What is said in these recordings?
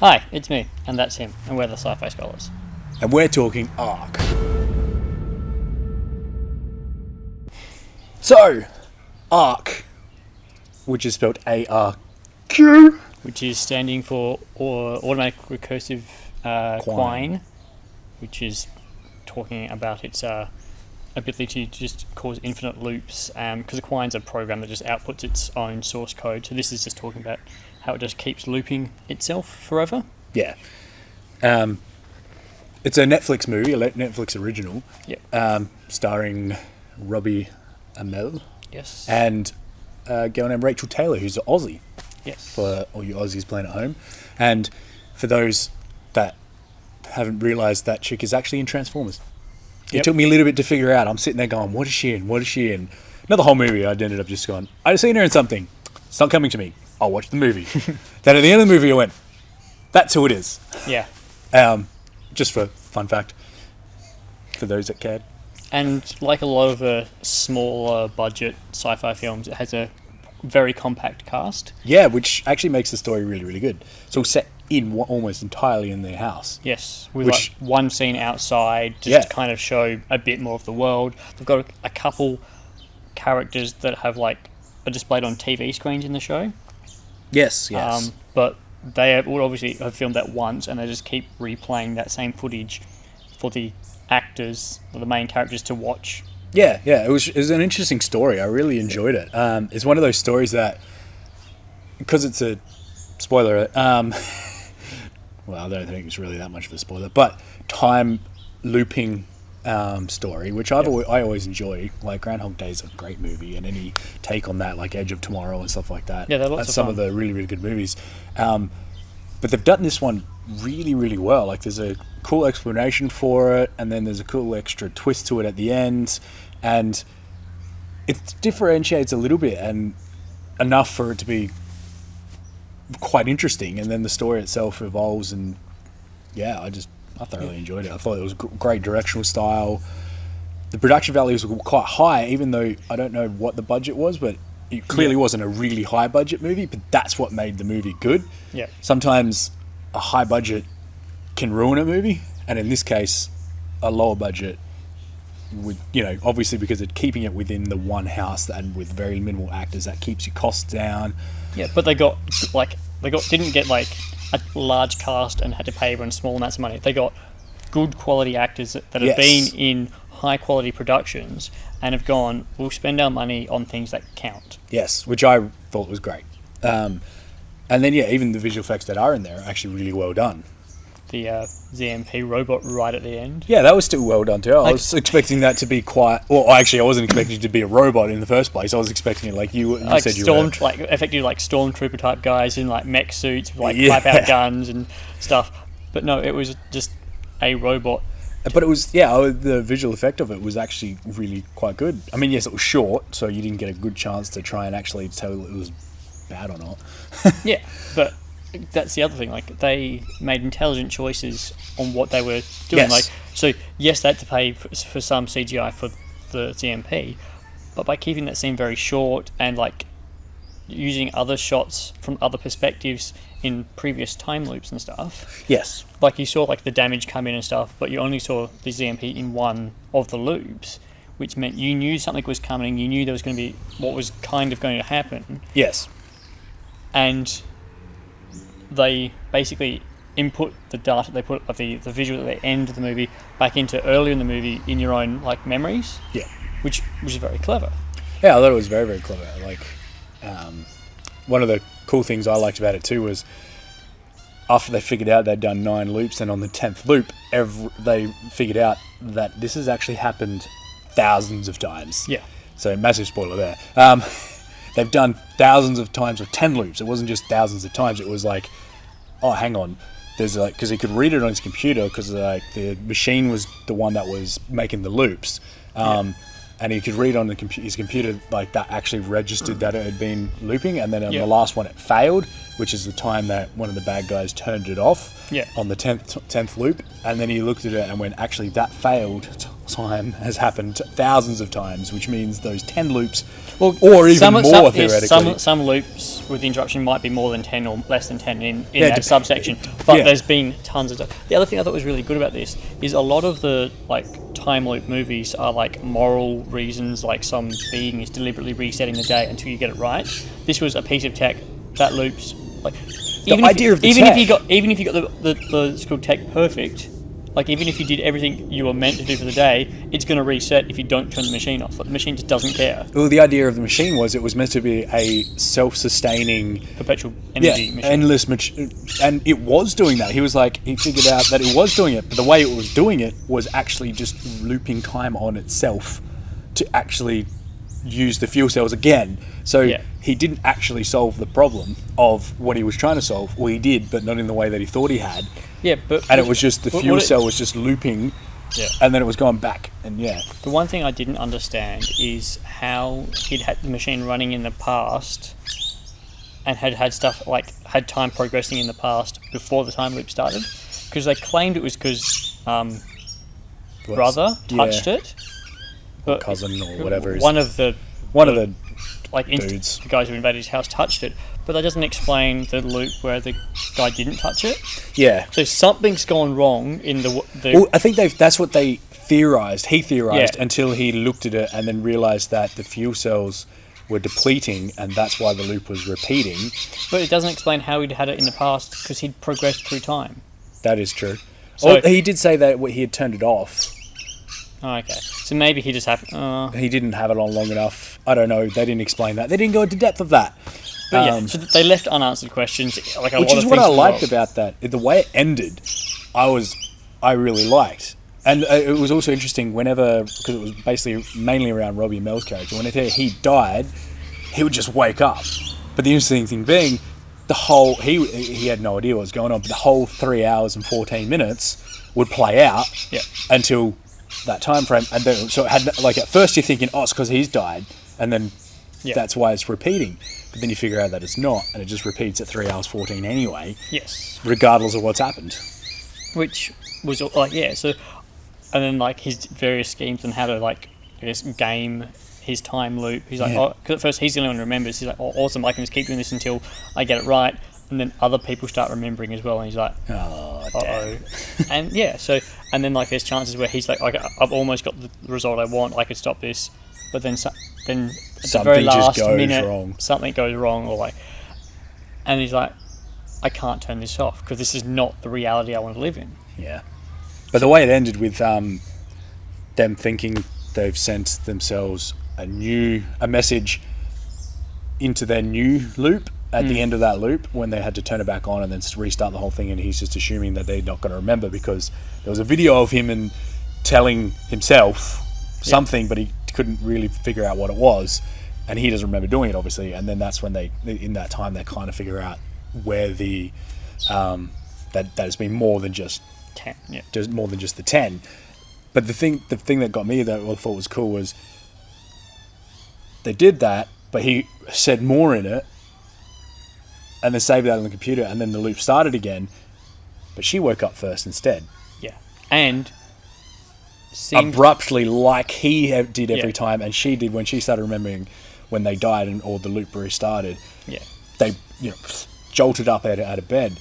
Hi, it's me, and that's him, and we're the Sci-Fi Scholars. And we're talking ARQ. So, ARQ, which is spelled ARQ, which is standing for Automatic Recursive Quine, which is talking about its ability to just cause infinite loops, because a quine's a program that just outputs its own source code. So this is just talking about how it just keeps looping itself forever. Yeah. It's a Netflix movie, a Netflix original. Yep. Starring Robbie Amell. Yes. And a girl named Rachel Taylor, who's an Aussie. Yes. For all you Aussies playing at home. And for those that haven't realised, that chick is actually in Transformers. It took me a little bit to figure out. I'm sitting there going, what is she in? What is she in? Not the whole movie. I ended up just going, I've seen her in something. It's not coming to me. I'll watch the movie. Then at the end of the movie, I went, that's who it is. Yeah. Just for fun fact, for those that cared. And like a lot of the smaller budget sci-fi films, it has a very compact cast. Yeah, which actually makes the story really, really good. It's all set in almost entirely in their house. Yes, with like one scene outside just to kind of show a bit more of the world. They've got a couple characters that have are displayed on TV screens in the show. Yes. But they would obviously have filmed that once, and they just keep replaying that same footage for the actors, or the main characters, to watch. Yeah. It was an interesting story. I really enjoyed it. It's one of those stories that, because it's a spoiler, well, I don't think it's really that much of a spoiler, but time looping story, which I always enjoy. Like Groundhog Day is a great movie, and any take on that, like Edge of Tomorrow and stuff like that. Yeah, that's some of the really, really good movies. But they've done this one really, really well. Like there's a cool explanation for it, and then there's a cool extra twist to it at the end, and it differentiates a little bit and enough for it to be quite interesting. And then the story itself evolves, and I thoroughly enjoyed it. I thought it was great directional style. The production values were quite high, even though I don't know what the budget was, but it clearly wasn't a really high budget movie, but that's what made the movie good. Yeah. Sometimes a high budget can ruin a movie, and in this case, a lower budget would, obviously because it's keeping it within the one house and with very minimal actors, that keeps your costs down. Yeah, but didn't get a large cast and had to pay everyone small amounts of money. They got good quality actors that have been in high quality productions and have gone, we'll spend our money on things that count. Yes, which I thought was great. And then, even the visual effects that are in there are actually really well done. The ZMP robot right at the end. Yeah, that was still well done too. I was expecting that to be quite... Well, actually, I wasn't expecting it to be a robot in the first place. I was expecting it like you said you were... effectively like stormtrooper type guys in like mech suits with pipe-out guns and stuff. But no, it was just a robot. But it was, the visual effect of it was actually really quite good. I mean, yes, it was short, so you didn't get a good chance to try and actually tell it was bad or not. Yeah, but that's the other thing. Like, they made intelligent choices on what they were doing. Yes. They had to pay for some CGI for the ZMP, but by keeping that scene very short and using other shots from other perspectives in previous time loops and stuff. Yes. You saw the damage come in and stuff, but you only saw the ZMP in one of the loops, which meant you knew something was coming, you knew there was going to be what was kind of going to happen. Yes. And they basically input the data they put of the visual at the end of the movie back into earlier in the movie in your own memories. Yeah. Which is very clever. Yeah, I thought it was very, very clever. One of the cool things I liked about it too was after they figured out they'd done 9 loops, and on the 10th loop, they figured out that this has actually happened thousands of times. Yeah. So massive spoiler there. They've done thousands of times with 10 loops. It wasn't just thousands of times. It was oh, hang on. There's because he could read it on his computer because the machine was the one that was making the loops. And he could read on his computer that actually registered that it had been looping, and then on the last one it failed, which is the time that one of the bad guys turned it off on the 10th loop, and then he looked at it and went, actually that failed, time has happened thousands of times, which means those 10 loops, or even more theoretically. Some loops with interruption might be more than 10 or less than 10 in that subsection, but there's been tons of stuff. The other thing I thought was really good about this is a lot of the like time loop movies are like moral reasons, like some being is deliberately resetting the day until you get it right. This was a piece of tech that loops like even if you got the it's called tech perfect. Like, even if you did everything you were meant to do for the day, it's going to reset if you don't turn the machine off. Like, the machine just doesn't care. Well, the idea of the machine was it was meant to be a self-sustaining... perpetual energy machine. Endless... and it was doing that. He figured out that it was doing it, but the way it was doing it was actually just looping time on itself to actually use the fuel cells again. So he didn't actually solve the problem of what he was trying to solve. Well, he did, but not in the way that he thought he had. Yeah, but... And it was just the fuel cell was just looping, and then it was going back, and The one thing I didn't understand is how he'd had the machine running in the past and had stuff, like, had time progressing in the past before the time loop started. Because they claimed it was because brother touched it. Or cousin or whatever. One of the like dudes. The guys who invaded his house touched it, but that doesn't explain the loop where the guy didn't touch it. Yeah. So something's gone wrong in the Well, I think that's what they theorized. He theorized until he looked at it and then realized that the fuel cells were depleting, and that's why the loop was repeating. But it doesn't explain how he'd had it in the past because he'd progressed through time. That is true. So, he did say that he had turned it off. Oh, okay. So maybe he just happened... He didn't have it on long enough. I don't know. They didn't explain that. They didn't go into depth of that. But so they left unanswered questions. Like which is what I liked about that. The way it ended, I really liked. And it was also interesting because it was basically mainly around Robbie Amell's character. Whenever he died, he would just wake up. But the interesting thing being, he had no idea what was going on, but the whole 3 hours and 14 minutes would play out until that time frame. And then, so it had, like, at first you're thinking, it's because he's died, and then that's why it's repeating. But then you figure out that it's not, and it just repeats at 3 hours 14 anyway. Yes. Regardless of what's happened. Which was like, so, and then like his various schemes on how to, like, I guess, game his time loop. He's like, because at first he's the only one who remembers. He's like, awesome, I can just keep doing this until I get it right. And then other people start remembering as well, and he's like, damn. And and then like there's chances where he's like, I've almost got the result I want, I could stop this, but then at the very last minute something goes wrong, or like, and he's like, I can't turn this off because this is not the reality I want to live in. Yeah, but the way it ended with them thinking they've sent themselves a message into their new loop at the end of that loop, when they had to turn it back on and then restart the whole thing, and he's just assuming that they're not going to remember because there was a video of him and telling himself something, but he couldn't really figure out what it was, and he doesn't remember doing it, obviously. And then that's when in that time they kind of figure out where the that has been more than just 10, just more than just the 10. But the thing that got me that I thought was cool was they did that, but he said more in it, and then saved that on the computer, and then the loop started again, but she woke up first instead. Yeah, and abruptly, like he did every time, and she did when she started remembering when they died or the loop restarted. Yeah, they jolted up out of bed.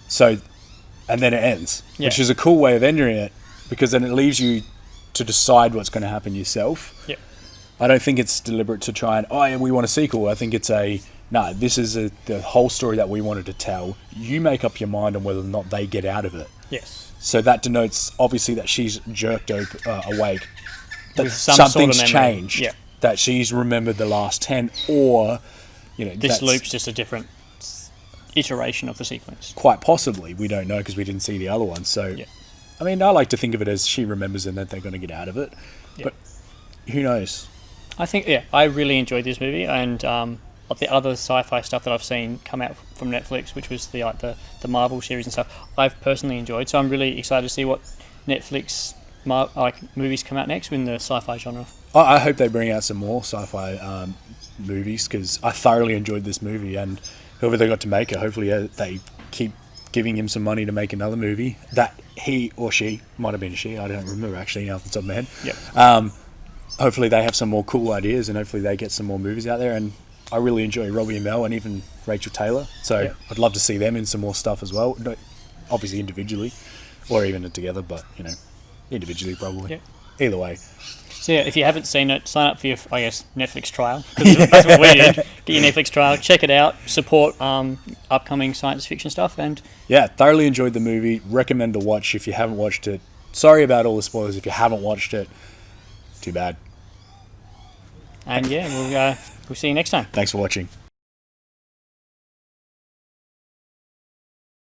So, and then it ends, which is a cool way of ending it, because then it leaves you to decide what's going to happen yourself. Yeah, I don't think it's deliberate to try and we want a sequel. I think it's this is the whole story that we wanted to tell. You make up your mind on whether or not they get out of it. Yes. So that denotes, obviously, that she's jerked awake. That something's changed. Yeah. That she's remembered the last 10, or, this loop's just a different iteration of the sequence. Quite possibly. We don't know because we didn't see the other one. So, I mean, I like to think of it as she remembers and that they're going to get out of it. Yeah. But who knows? I think, I really enjoyed this movie, and of the other sci-fi stuff that I've seen come out from Netflix, which was the Marvel series and stuff, I've personally enjoyed. So I'm really excited to see what Netflix movies come out next in the sci-fi genre. I hope they bring out some more sci-fi keep I thoroughly enjoyed this movie, and whoever they got to make it, hopefully they keep giving him some money to make another movie that he or she, might have been a she, I don't remember actually now off the top of my head. Yep. Hopefully they have some more cool ideas, and hopefully they get some more movies out there. And I really enjoy Robbie Amell and even Rachel Taylor, so Yep. I'd love to see them in some more stuff as well. No, obviously individually, or even together, but individually probably. Yep. Either way. So yeah, if you haven't seen it, sign up for your, I guess, Netflix trial. Because that's what we did. Get your Netflix trial, check it out, support upcoming science fiction stuff, and Yeah, thoroughly enjoyed the movie. Recommend to watch if you haven't watched it. Sorry about all the spoilers if you haven't watched it. Too bad. yeah, we'll see you next time. Thanks for watching.